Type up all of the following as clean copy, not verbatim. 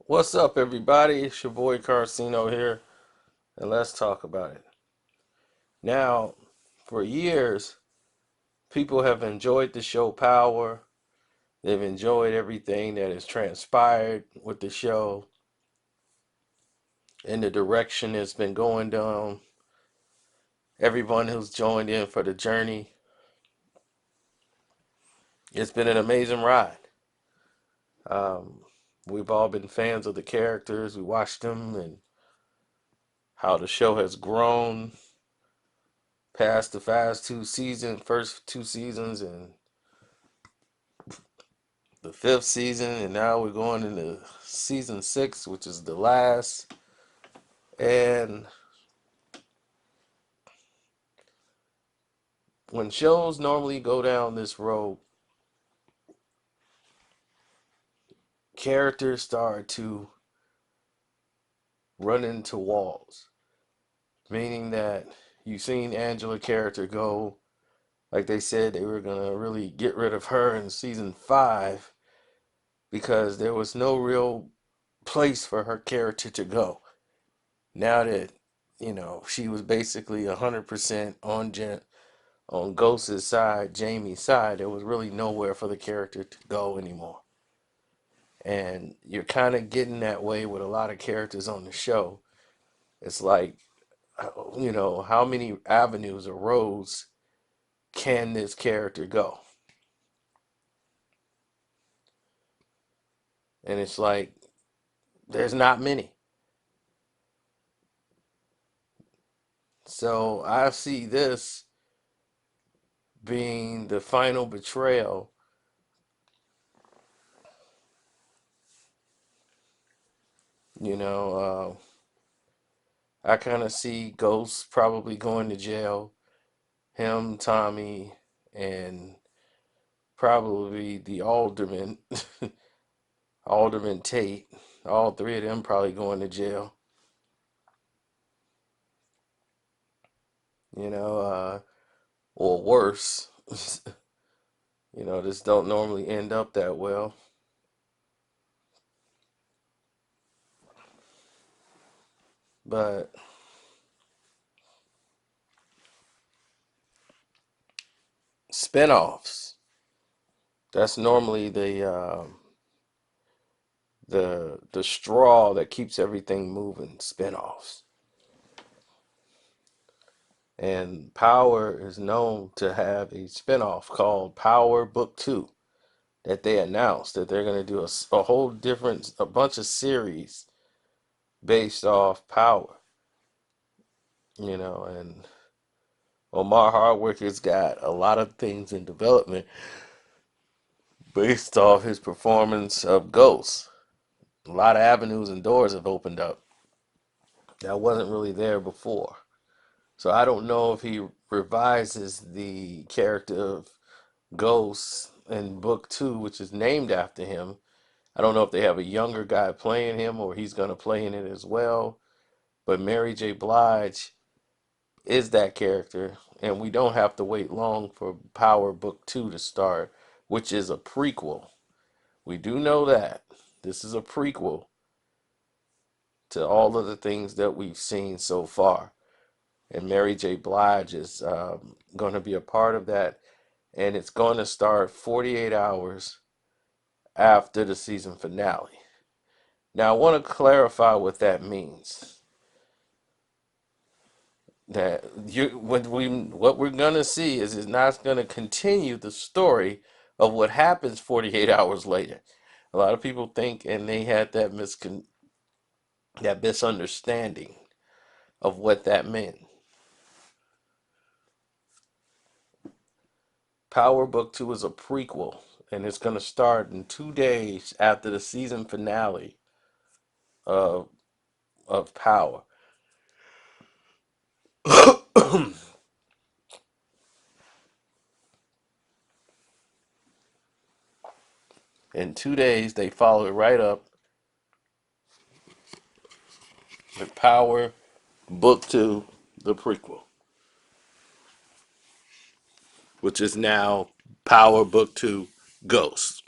What's up, everybody? It's your boy Carcino here, and let's talk about it. Now, for years, people have enjoyed the show Power. They've enjoyed everything that has transpired with the show and the direction it's been going down. Everyone who's joined in for the journey, it's been an amazing ride. Um, we've all been fans of the characters. We watched them and how the show has grown past the first two seasons, and the fifth season, and now we're going into season six, which is the last. And when shows normally go down this road, characters start to run into walls, meaning that you've seen Angela character go, like they said they were gonna really get rid of her in season five because there was no real place for her character to go. Now that she was basically 100% on Ghost's side, Jamie's side, there was really nowhere for the character to go anymore. And you're kind of getting that way with a lot of characters on the show. It's like, how many avenues or roads can this character go? And it's like, there's not many. So I see this being the final betrayal. You know, I kind of see Ghost probably going to jail. Him, Tommy, and probably the alderman, Alderman Tate. All three of them probably going to jail. You know, or worse. This don't normally end up that well. But spinoffs. That's normally the straw that keeps everything moving. Spinoffs. And Power is known to have a spinoff called Power Book 2 that they announced that they're going to do a whole a bunch of series based off Power, and Omar Hardwick has got a lot of things in development based off his performance of Ghost. A lot of avenues and doors have opened up that wasn't really there before. So I don't know if he revises the character of Ghost in book two, which is named after him. I don't know if they have a younger guy playing him or he's going to play in it as well. But Mary J. Blige is that character, and we don't have to wait long for Power Book 2 to start, which is a prequel. We do know that. This is a prequel to all of the things that we've seen so far. And Mary J. Blige is going to be a part of that, and it's going to start 48 hours after the season finale. Now, I want to clarify what that means. That what we're gonna see is not gonna continue the story of what happens 48 hours later. A lot of people think, and they had that misunderstanding of what that meant. Power Book 2 is a prequel, and it's gonna start in 2 days after the season finale of Power. In 2 days, they follow it right up with Power Book 2, the prequel, which is now Power Book 2 Ghost.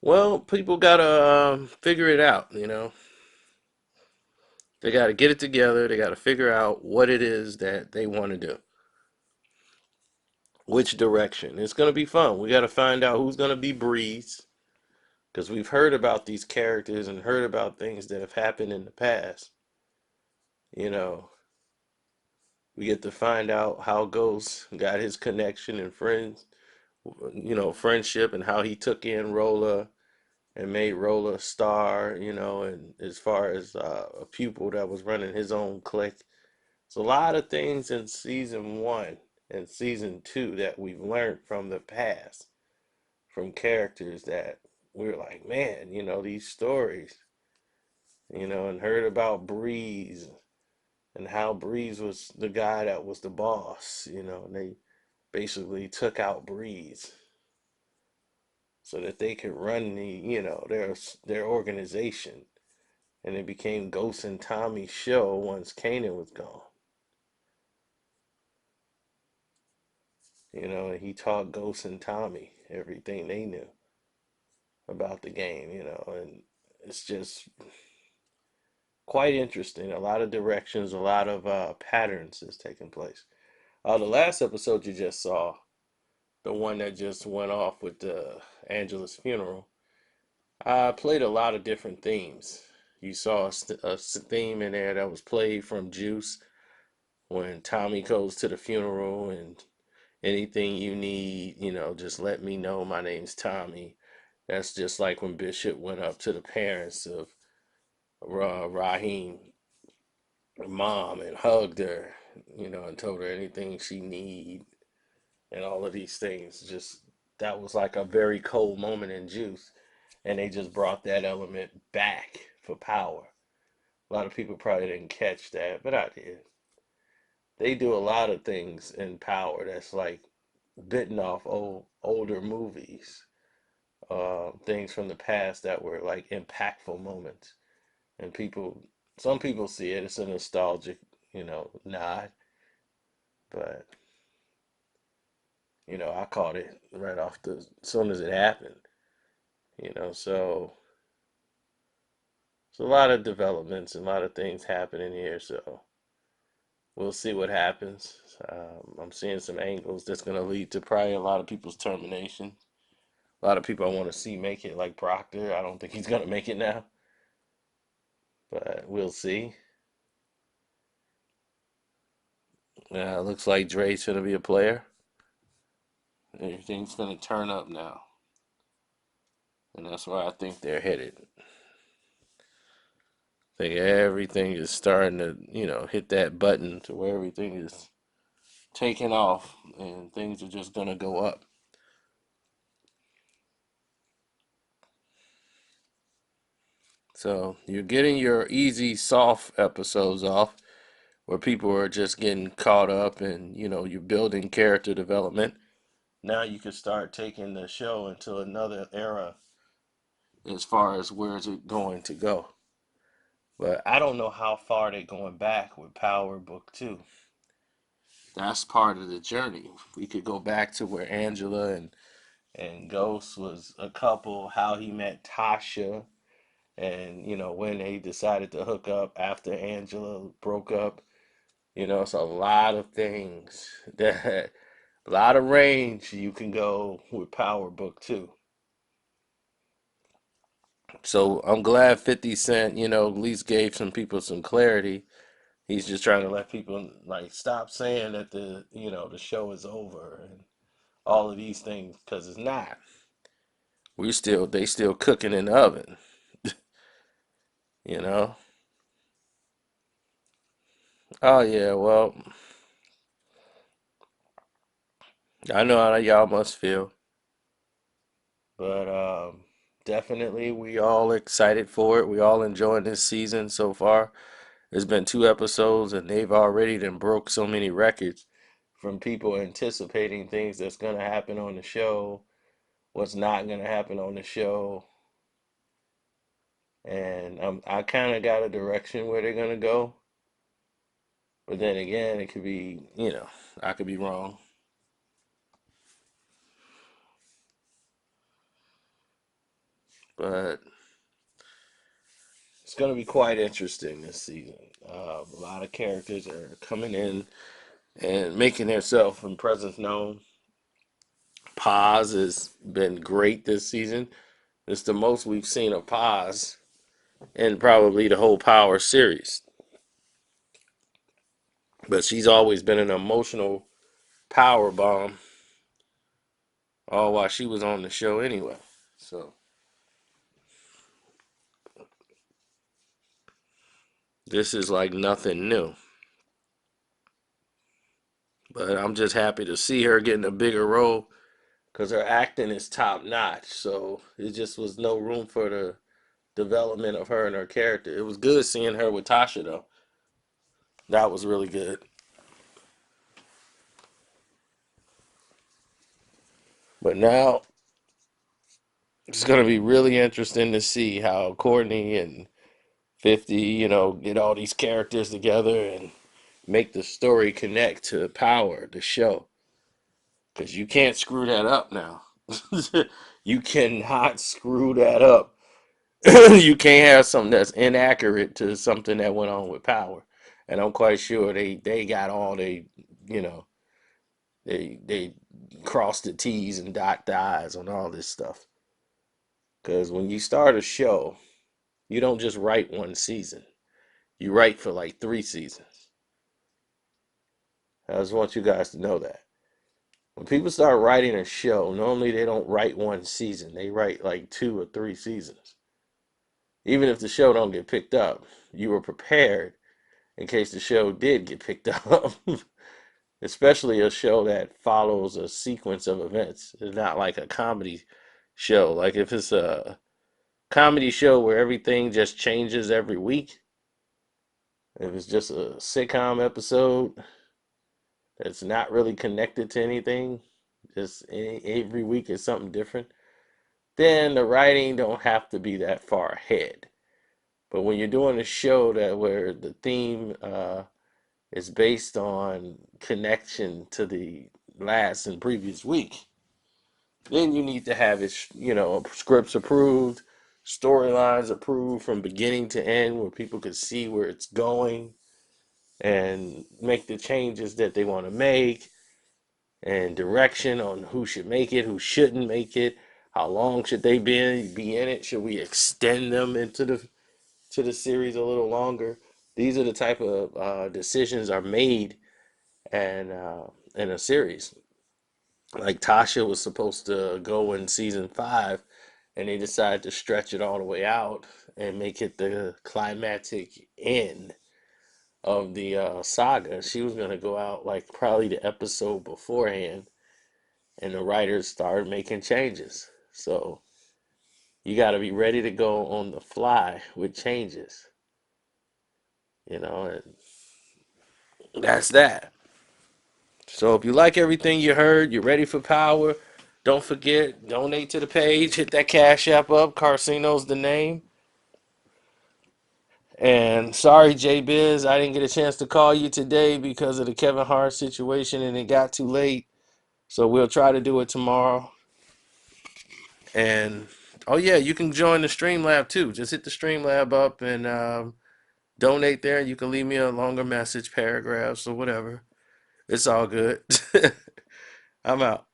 Well, people gotta figure it out. They gotta get it together. They gotta figure out what it is that they want to do, which direction. It's gonna be fun. We gotta find out who's gonna be Breeze, because we've heard about these characters and heard about things that have happened in the past. You know, we get to find out how Ghost got his connection and friends, friendship, and how he took in Rolla and made Rolla a star, and as far as a pupil that was running his own clique. It's a lot of things in season one and season two that we've learned from the past, from characters that we're like, man, these stories, and heard about Breeze and how Breeze was the guy that was the boss, and they basically took out Breeze so that they could run their organization, and it became Ghost and Tommy's show once Kanan was gone. And he taught Ghost and Tommy everything they knew about the game, and it's just quite interesting. A lot of directions, a lot of patterns is taking place. The last episode you just saw, the one that just went off with Angela's funeral, I played a lot of different themes. You saw a theme in there that was played from Juice when Tommy goes to the funeral and anything you need, just let me know. My name's Tommy. That's just like when Bishop went up to the parents of Raheem, mom, and hugged her, and told her anything she need and all of these things. Just that was like a very cold moment in Juice, and they just brought that element back for Power. A lot of people probably didn't catch that, but I did. They do a lot of things in Power that's like bitten off older movies, things from the past that were like impactful moments. And some people see it, it's a nostalgic, nod, but I caught it right off as soon as it happened, so it's a lot of developments and a lot of things happening here, so we'll see what happens. I'm seeing some angles that's going to lead to probably a lot of people's termination. A lot of people I want to see make it, like Proctor. I don't think he's going to make it now, but we'll see. Looks like Dre's going to be a player. Everything's going to turn up now, and that's where I think they're headed. I think everything is starting to, hit that button to where everything is taking off, and things are just going to go up. So you're getting your easy, soft episodes off where people are just getting caught up and, you're building character development. Now you can start taking the show into another era as far as where is it going to go. But I don't know how far they're going back with Power Book 2. That's part of the journey. We could go back to where Angela and Ghost was a couple, how he met Tasha, and when they decided to hook up after Angela broke up. It's a lot of things that a lot of range you can go with Power Book 2. So I'm glad 50 Cent, at least gave some people some clarity. He's just trying to let people like stop saying that the show is over and all of these things, because it's not. They still cooking in the oven, you know. Oh yeah, well, I know how y'all must feel, but definitely we all excited for it. We all enjoying this season so far. There's been 2 episodes and they've already then broke so many records from people anticipating things that's gonna happen on the show, what's not gonna happen on the show, and I kind of got a direction where they're gonna go, but then again, it could be, I could be wrong. But it's going to be quite interesting this season. A lot of characters are coming in and making themselves and presence known. Paz has been great this season. It's the most we've seen of Paz in probably the whole Power series. But she's always been an emotional power bomb, all while she was on the show anyway. So this is like nothing new. But I'm just happy to see her getting a bigger role because her acting is top notch. So it just was no room for the development of her and her character. It was good seeing her with Tasha though. That was really good. But now it's going to be really interesting to see how Courtney and 50, get all these characters together and make the story connect to Power, the show. Because you can't screw that up now. You cannot screw that up. You can't have something that's inaccurate to something that went on with Power. And I'm quite sure they got all you know, they crossed the T's and dot the I's on all this stuff. Because when you start a show, you don't just write one season. You write for like 3 seasons. I just want you guys to know that. When people start writing a show, normally they don't write one season. They write like 2 or 3 seasons. Even if the show don't get picked up, you were prepared in case the show did get picked up. Especially a show that follows a sequence of events. It's not like a comedy show. Like if it's a comedy show where everything just changes every week, if it's just a sitcom episode that's not really connected to anything, just every week is something different, then the writing don't have to be that far ahead. But when you're doing a show that where the theme is based on connection to the last and previous week, then you need to have it, scripts approved, storylines approved from beginning to end, where people can see where it's going and make the changes that they want to make, and direction on who should make it, who shouldn't make it, how long should they be in it? Should we extend them into the series a little longer? These are the type of decisions are made and in a series. Like Tasha was supposed to go in season 5, and they decided to stretch it all the way out and make it the climactic end of the saga. She was gonna go out like probably the episode beforehand, and the writers started making changes. So you got to be ready to go on the fly with changes, and that's that. So if you like everything you heard, you're ready for Power, don't forget, donate to the page, hit that Cash App up. Carcino's the name. And sorry, J Biz, I didn't get a chance to call you today because of the Kevin Hart situation and it got too late. So we'll try to do it tomorrow. And oh yeah, you can join the Streamlab too. Just hit the Streamlab up and donate there. You can leave me a longer message, paragraphs or whatever. It's all good. I'm out.